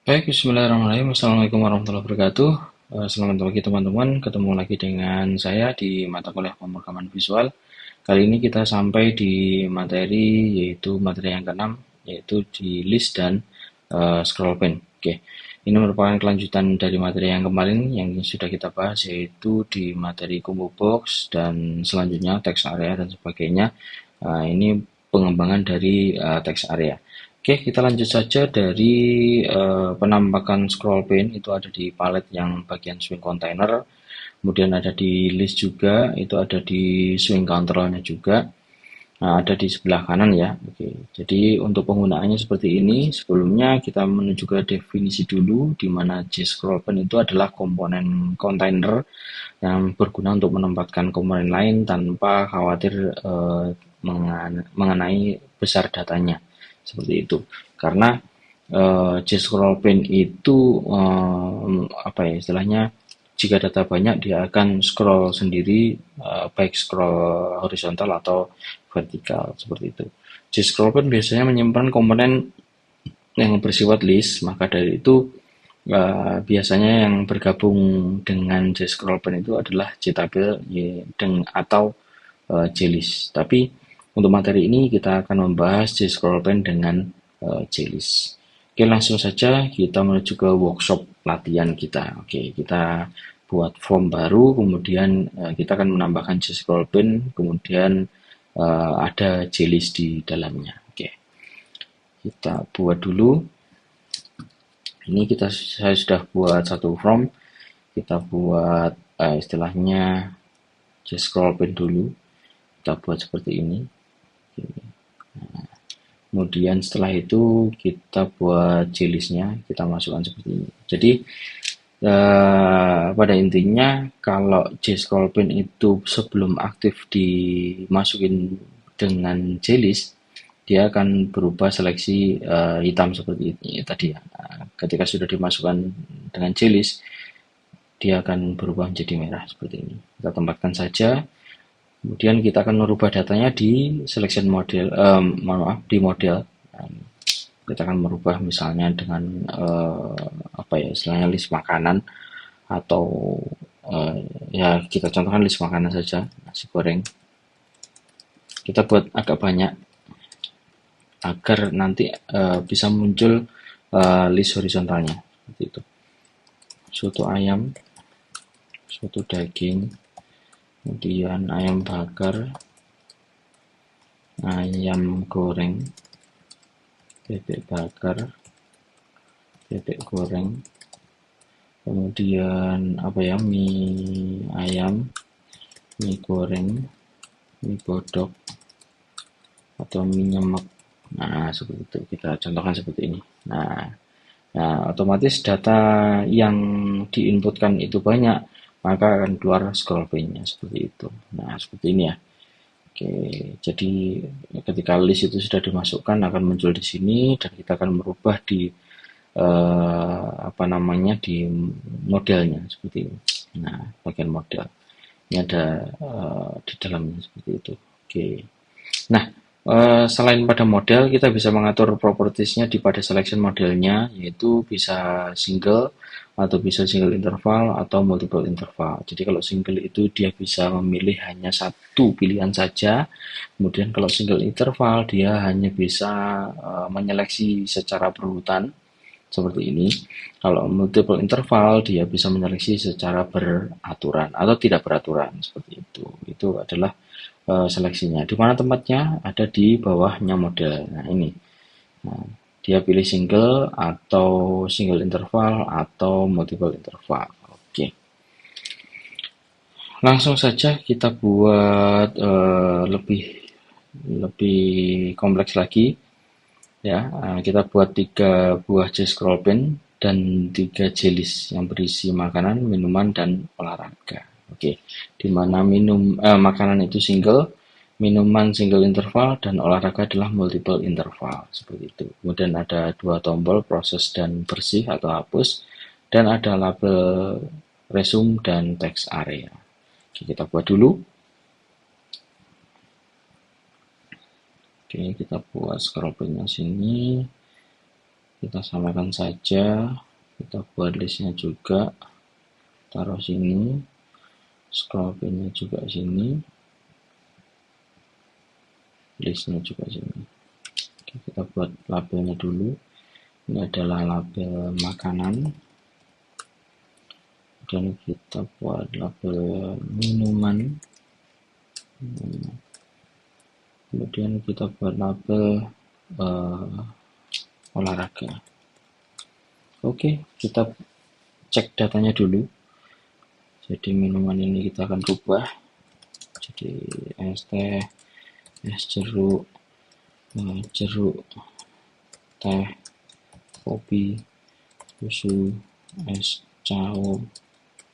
Baik, bismillahirrahmanirrahim. Assalamualaikum warahmatullahi wabarakatuh. Selamat pagi teman-teman. Ketemu lagi dengan saya di mata kuliah pemrograman visual. Kali ini kita sampai di materi yaitu materi yang keenam, yaitu di list dan scroll pen. Oke, ini merupakan kelanjutan dari materi yang kemarin yang sudah kita bahas, yaitu di materi combo box dan selanjutnya text area dan sebagainya. Ini pengembangan dari text area. Oke, kita lanjut saja dari penampakan scroll pane itu ada di palette yang bagian swing container, kemudian ada di list juga, itu ada di swing controlnya juga. Nah, ada di sebelah kanan ya. Oke, jadi untuk penggunaannya seperti ini. Sebelumnya kita menuju ke definisi dulu, di mana J-scroll pane itu adalah komponen container yang berguna untuk menempatkan komponen lain tanpa khawatir mengenai besar datanya. Seperti itu. Karena J-scroll pane itu apa ya istilahnya, jika data banyak dia akan scroll sendiri, baik scroll horizontal atau vertikal seperti itu. J-scroll pane biasanya menyimpan komponen yang bersifat list, maka dari itu biasanya yang bergabung dengan J-scroll pane itu adalah JTable atau JList. Tapi untuk materi ini kita akan membahas J-scroll pane dengan JList. Oke, langsung saja kita menuju ke workshop latihan kita. Oke, kita buat form baru, kemudian kita akan menambahkan J-scroll pane, kemudian ada JList di dalamnya. Oke, kita buat dulu. Ini saya sudah buat satu form. Kita buat istilahnya J-scroll pane dulu. Kita buat seperti ini. Kemudian setelah itu kita buat JList-nya, kita masukkan seperti ini. Jadi pada intinya kalau J-scroll pane itu sebelum aktif dimasukin dengan JList, dia akan berubah seleksi hitam seperti ini tadi ya. Nah, ketika sudah dimasukkan dengan JList, dia akan berubah menjadi merah seperti ini. Kita tempatkan saja. Kemudian kita akan merubah datanya di selection model, di model. Kita akan merubah misalnya dengan apa ya istilahnya list makanan atau ya kita contohkan list makanan saja, nasi goreng. Kita buat agak banyak agar nanti bisa muncul list horizontalnya seperti itu. Soto ayam, soto daging, kemudian ayam bakar, ayam goreng, bebek bakar, bebek goreng, kemudian apa ya, mie ayam, mie goreng, mie bodok, atau mie nyemek. Nah, seperti itu. Kita contohkan seperti ini. Nah, otomatis data yang diinputkan itu banyak, maka akan keluar scroll pane-nya seperti itu. Nah, seperti ini ya. Oke, jadi ketika list itu sudah dimasukkan akan muncul di sini dan kita akan merubah di apa namanya di modelnya seperti ini. Nah, bagian model ini ada di dalamnya seperti itu. Oke. Nah, selain pada model, kita bisa mengatur propertiesnya di pada selection modelnya, yaitu bisa single atau bisa single interval atau multiple interval. Jadi kalau single itu dia bisa memilih hanya satu pilihan saja. Kemudian kalau single interval dia hanya bisa menyeleksi secara berurutan seperti ini. Kalau multiple interval dia bisa menyeleksi secara beraturan atau tidak beraturan seperti itu. Itu adalah seleksinya. Di mana tempatnya? Ada di bawahnya model. Nah, ini. Nah, dia pilih single atau single interval atau multiple interval. Oke. Langsung saja kita buat lebih lebih kompleks lagi ya. Kita buat 3 buah J-scroll pane dan 3 JList yang berisi makanan, minuman, dan olahraga. Oke, di mana makanan itu single, minuman single interval, dan olahraga adalah multiple interval seperti itu. Kemudian ada 2 tombol proses dan bersih atau hapus, dan ada label resume dan text area. Oke, kita buat dulu. Oke, kita buat scroll pane sini. Kita samakan saja, kita buat listnya juga, taruh sini, scroll pinnya juga sini, listnya juga sini. Oke, kita buat labelnya dulu. Ini adalah label makanan, dan kita buat label minuman, kemudian kita buat label olahraga. Oke, kita cek datanya dulu. Jadi minuman ini kita akan rubah jadi es teh, es jeruk, teh, kopi, susu, es cair,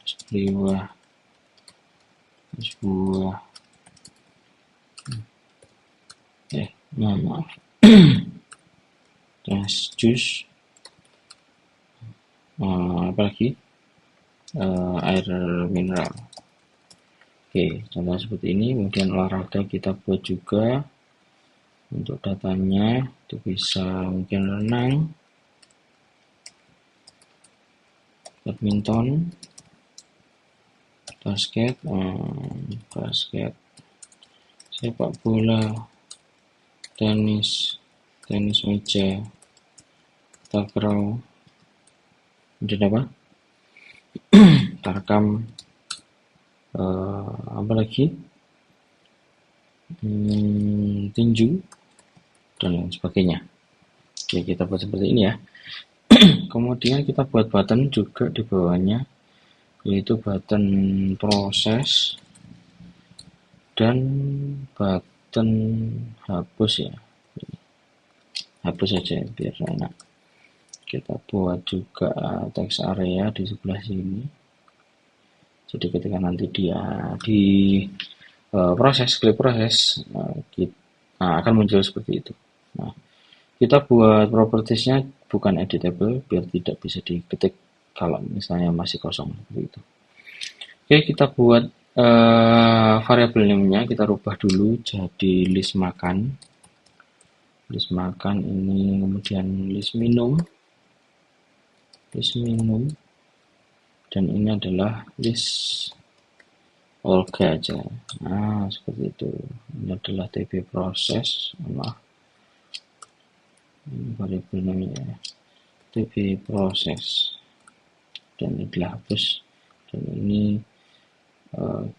es bliwah, es buah, maaf, es jus, apalagi air mineral. Oke, contoh seperti ini. Kemudian olahraga kita buat juga untuk datanya, itu bisa mungkin renang, badminton, basket, sepak bola, tenis meja, takraw, dan apa? Tarkam, apa lagi? Tinju dan lain sebagainya. Oke, kita buat seperti ini ya. Kemudian kita buat button juga di bawahnya, yaitu button proses dan button hapus ya. Hapus saja biar enak. Kita buat juga text area di sebelah sini. Jadi ketika nanti dia di klik proses, akan muncul seperti itu. Nah, kita buat propertiesnya bukan editable biar tidak bisa diketik kalau misalnya masih kosong seperti itu. Oke, kita buat variabel name-nya kita rubah dulu jadi list makan. List makan ini, kemudian list minum, dan ini adalah list Olga aja. Nah, seperti itu. Ini adalah TB proses. Nah, ini variabel namanya TB proses. Dan ini dihapus. Dan ini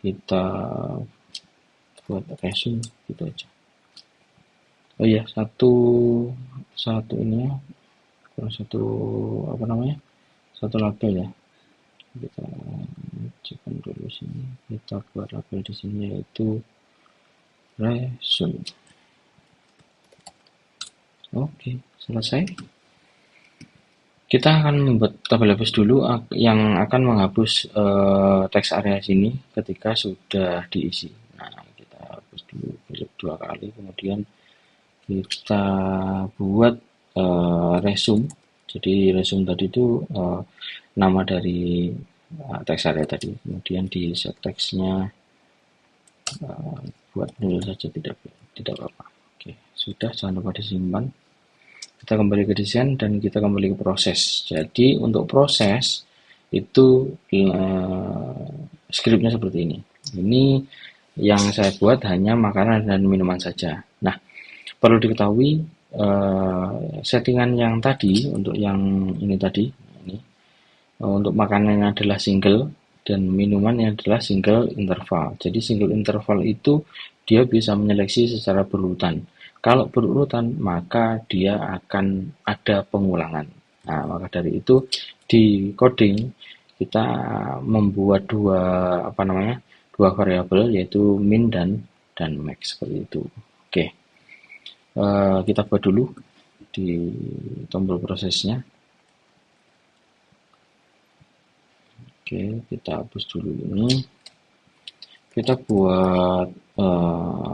kita buat resume gitu aja. Oh iya, satu ini ya. Satu apa namanya? Satu label ya. Kita cekkan dulu sini, kita buat label di sini yaitu resume. Oke, selesai. Kita akan membuat tabel hapus dulu yang akan menghapus teks area sini ketika sudah diisi. Nah, kita hapus dulu klik 2 kali, kemudian kita buat resume. Jadi resume tadi itu nama dari teks area tadi, kemudian di set teksnya buat dulu saja, tidak apa-apa. Oke, sudah, jangan lupa disimpan. Kita kembali ke desain dan kita kembali ke proses. Jadi untuk proses itu skripnya seperti ini. Ini yang saya buat hanya makanan dan minuman saja. Nah, perlu diketahui settingan yang tadi untuk yang ini tadi, ini untuk makanannya adalah single dan minumannya adalah single interval. Jadi single interval itu dia bisa menyeleksi secara berurutan. Kalau berurutan maka dia akan ada pengulangan. Nah, maka dari itu di coding kita membuat dua variabel yaitu min dan max seperti itu. Oke. Kita buat dulu di tombol prosesnya. Oke, kita hapus dulu ini. Kita buat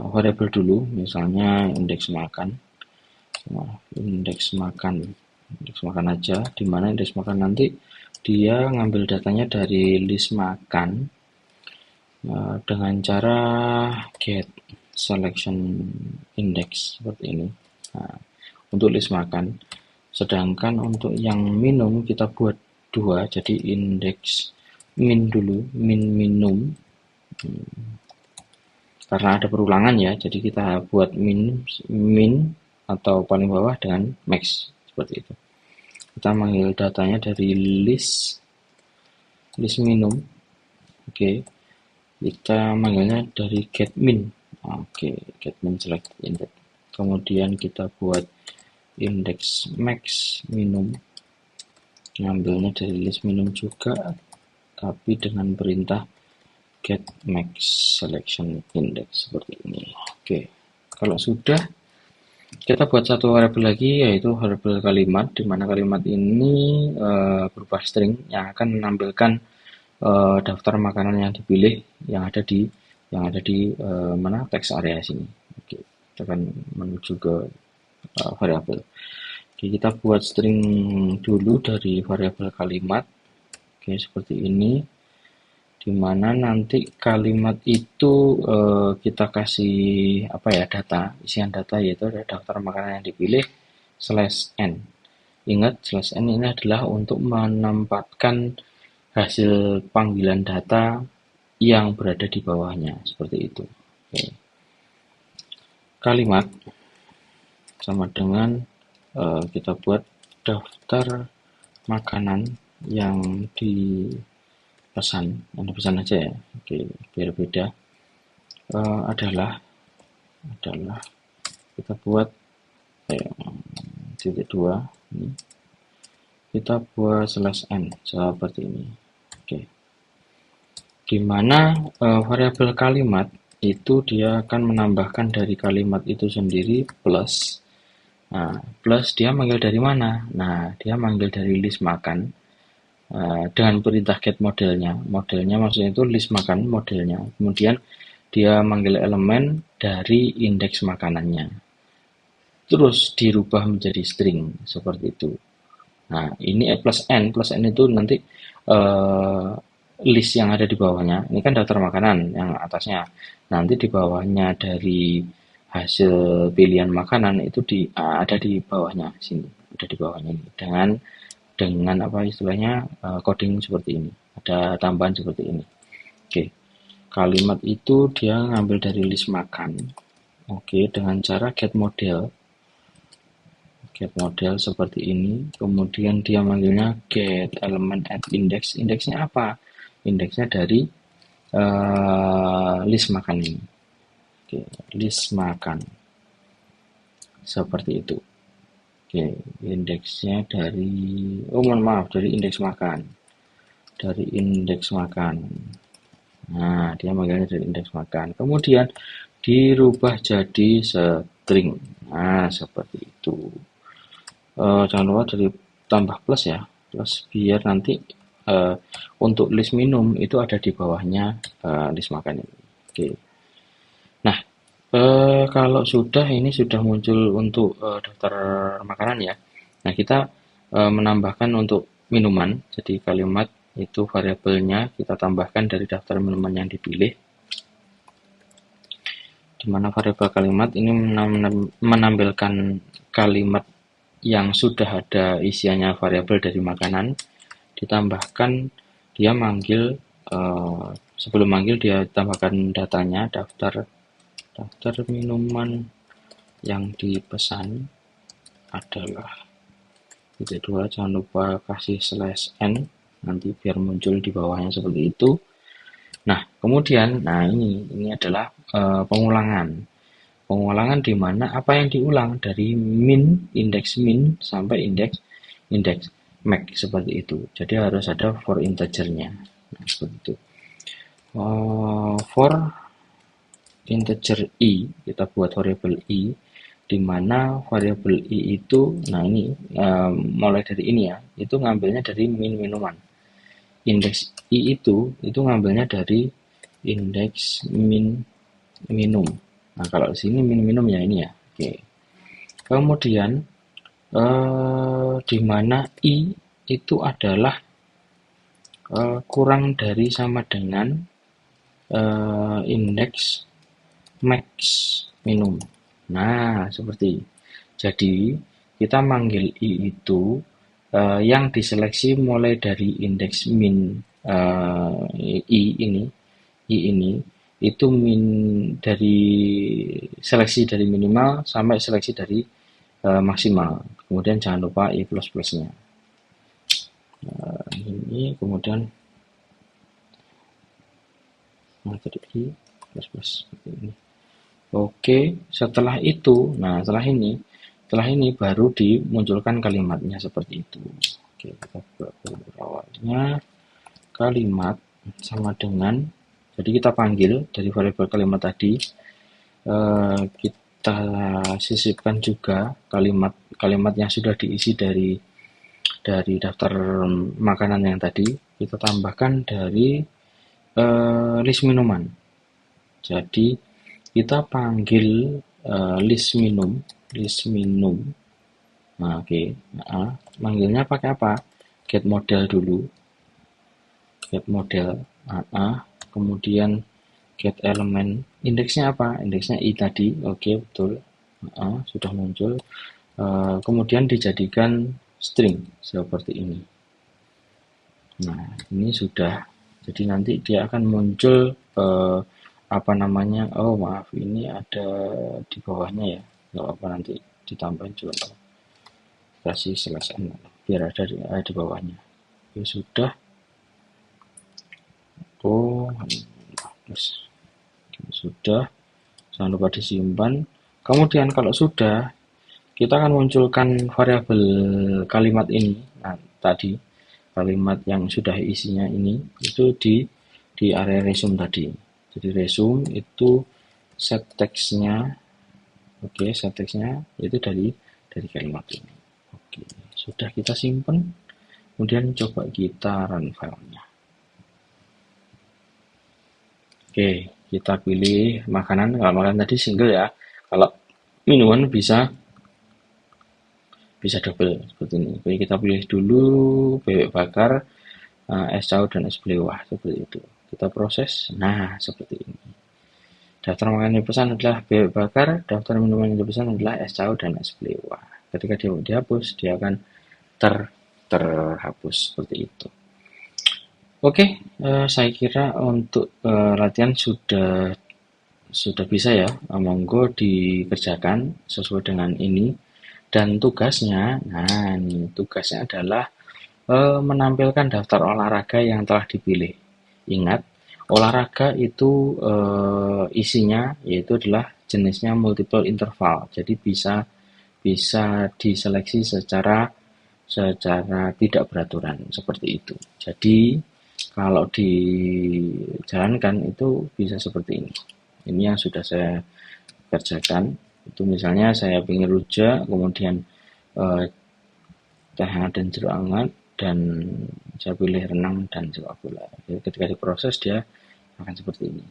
variabel dulu, misalnya indeks makan. Nah, indeks makan aja, dimana indeks makan nanti dia ngambil datanya dari list makan dengan cara get selection index seperti ini. Nah, untuk list makan Sedangkan untuk yang minum kita buat 2, jadi indeks min dulu, minum. Karena ada perulangan ya, jadi kita buat min atau paling bawah dengan max, seperti itu. Kita manggil datanya dari list minum. Oke. Kita manggilnya dari get min. Oke, get min select index. Kemudian kita buat index max minum. Ngambilnya dari list minum juga, tapi dengan perintah get max selection index seperti ini. Oke. Kalau sudah, kita buat satu variabel lagi, yaitu variabel kalimat, di mana kalimat ini berupa string yang akan menampilkan daftar makanan yang dipilih yang ada di mana teks area sini. Oke, kita akan menuju ke variabel. Oke, kita buat string dulu dari variabel kalimat. Oke, seperti ini. Dimana nanti kalimat itu kita kasih data, isian data, yaitu ada daftar makanan yang dipilih /n. Ingat, /n ini adalah untuk menempatkan hasil panggilan data yang berada di bawahnya, seperti itu. Oke. Kalimat sama dengan kita buat daftar makanan yang dipesan aja ya. Oke, biar beda. Adalah kita buat titik 2 ini. Kita buat /n seperti ini. Oke. Dimana variabel kalimat itu dia akan menambahkan dari kalimat itu sendiri plus. Nah, plus dia manggil dari mana? Nah, dia manggil dari list makan dengan perintah get modelnya. Modelnya maksudnya itu list makan modelnya. Kemudian dia manggil elemen dari indeks makanannya. Terus dirubah menjadi string seperti itu. Nah, ini plus n itu nanti list yang ada di bawahnya. Ini kan daftar makanan yang atasnya. Nanti di bawahnya dari hasil pilihan makanan itu ada di bawahnya sini, ada di bawahnya ini dengan apa istilahnya coding seperti ini. Ada tambahan seperti ini. Oke. Kalimat itu dia ngambil dari list makan. Oke, dengan cara get model seperti ini. Kemudian dia manggilnya get element at index. Indeksnya apa? Indeksnya dari list makan ini. Oke, list makan seperti itu. Oke, indeksnya dari dari indeks makan. Nah, dia manggilnya dari indeks makan. Kemudian dirubah jadi string. Nah, seperti itu. Jangan lupa dari tambah plus ya, plus biar nanti untuk list minum itu ada di bawahnya list makan ini. Oke. Nah, kalau ini sudah muncul untuk daftar makanan ya. Nah, kita menambahkan untuk minuman. Jadi kalimat itu variabelnya kita tambahkan dari daftar minuman yang dipilih. Di mana variabel kalimat ini menampilkan kalimat yang sudah ada isiannya variabel dari makanan, ditambahkan dia manggil sebelum manggil dia tambahkan datanya daftar minuman yang dipesan adalah titik 2, jangan lupa kasih /n nanti biar muncul di bawahnya seperti itu. Nah, kemudian ini adalah pengulangan di mana apa yang diulang dari indeks min sampai indeks max seperti itu. Jadi harus ada for integernya. Nah, seperti itu. For integer i, kita buat variabel i, di mana variabel i itu, ini mulai dari ini ya, itu ngambilnya dari minuman. Indeks i itu ngambilnya dari indeks minum. Nah, kalau di sini minum ya ini ya. Oke. Kemudian di mana i itu adalah kurang dari sama dengan indeks max minum. Nah, seperti jadi kita manggil I itu yang diseleksi mulai dari indeks min I ini itu dari seleksi dari minimal sampai seleksi dari maksimal. Kemudian jangan lupa I plus plusnya. Ini kemudian metode I plus plus seperti ini. Oke, setelah itu, setelah ini baru dimunculkan kalimatnya seperti itu. Oke, kita buat awalnya kalimat sama dengan, jadi kita panggil dari variabel kalimat tadi, kita sisipkan juga kalimat yang sudah diisi dari daftar makanan yang tadi, kita tambahkan dari list minuman. Jadi kita panggil list minum. Manggilnya pakai apa? Get model dulu. Get model. Kemudian get element. Indeksnya apa? Indeksnya I tadi. Oke, betul. Sudah muncul. Kemudian dijadikan string seperti ini. Nah, ini sudah. Jadi nanti dia akan muncul ini ada di bawahnya ya, nggak apa nanti ditambahin juga, kasih /n biar ada di bawahnya. Oke, sudah. Sudah, jangan lupa disimpan. Kemudian kalau sudah, kita akan munculkan variabel kalimat ini. Nah, tadi kalimat yang sudah isinya ini itu di area resume tadi. Jadi resume itu set text-nya, set text-nya itu dari kalimat ini. Oke, sudah kita simpan. Kemudian coba kita run filenya. Oke, kita pilih makanan. Kalau makanan tadi single ya. Kalau minuman bisa double seperti ini. Jadi kita pilih dulu bebek bakar, es cair dan es belewah seperti itu. Kita proses. Nah, seperti ini. Daftar makanan yang dipesan adalah bebek bakar, daftar minuman yang dipesan adalah es cair dan es belewah. Ketika dia dihapus, dia akan terhapus seperti itu. Oke, saya kira untuk latihan sudah bisa ya. Monggo dikerjakan sesuai dengan ini. Dan tugasnya, tugasnya adalah menampilkan daftar olahraga yang telah dipilih. Ingat, olahraga itu isinya yaitu adalah jenisnya multiple interval. Jadi bisa diseleksi secara tidak beraturan seperti itu. Jadi kalau dijalankan itu bisa seperti ini. Ini yang sudah saya kerjakan. Itu misalnya saya ingin rujak, kemudian teh hangat dan jeruk hangat, dan saya pilih renang dan sepak bola. Jadi ketika diproses dia akan seperti ini.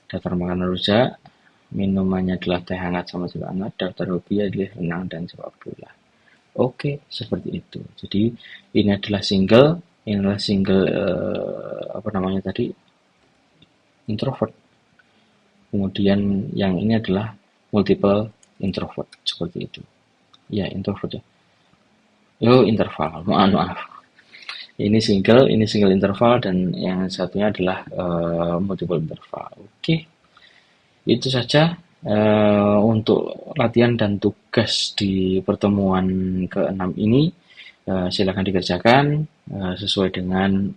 Daftar makanan rujak, minumannya adalah teh hangat sama jeruk hangat, daftar hobi adalah renang dan sepak bola. Oke, seperti itu. Jadi ini adalah single introvert. Kemudian yang ini adalah multiple introvert seperti itu. Ya, introvert ya. Interval. Maaf. Ini single interval, dan yang satunya adalah multiple interval. Oke. Itu saja untuk latihan dan tugas di pertemuan ke-6 ini. Silakan dikerjakan sesuai dengan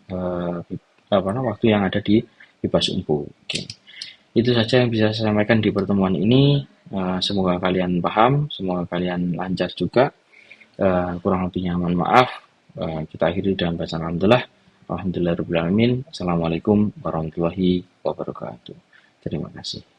waktu yang ada di Bebas Umpu. Oke. Itu saja yang bisa saya sampaikan di pertemuan ini. Semoga kalian paham, semoga kalian lancar juga. Kurang lebihnya mohon maaf. Kita akhiri dengan bacaan alhamdulillah. Alhamdulillahirabbil alamin. Assalamualaikum warahmatullahi wabarakatuh. Terima kasih.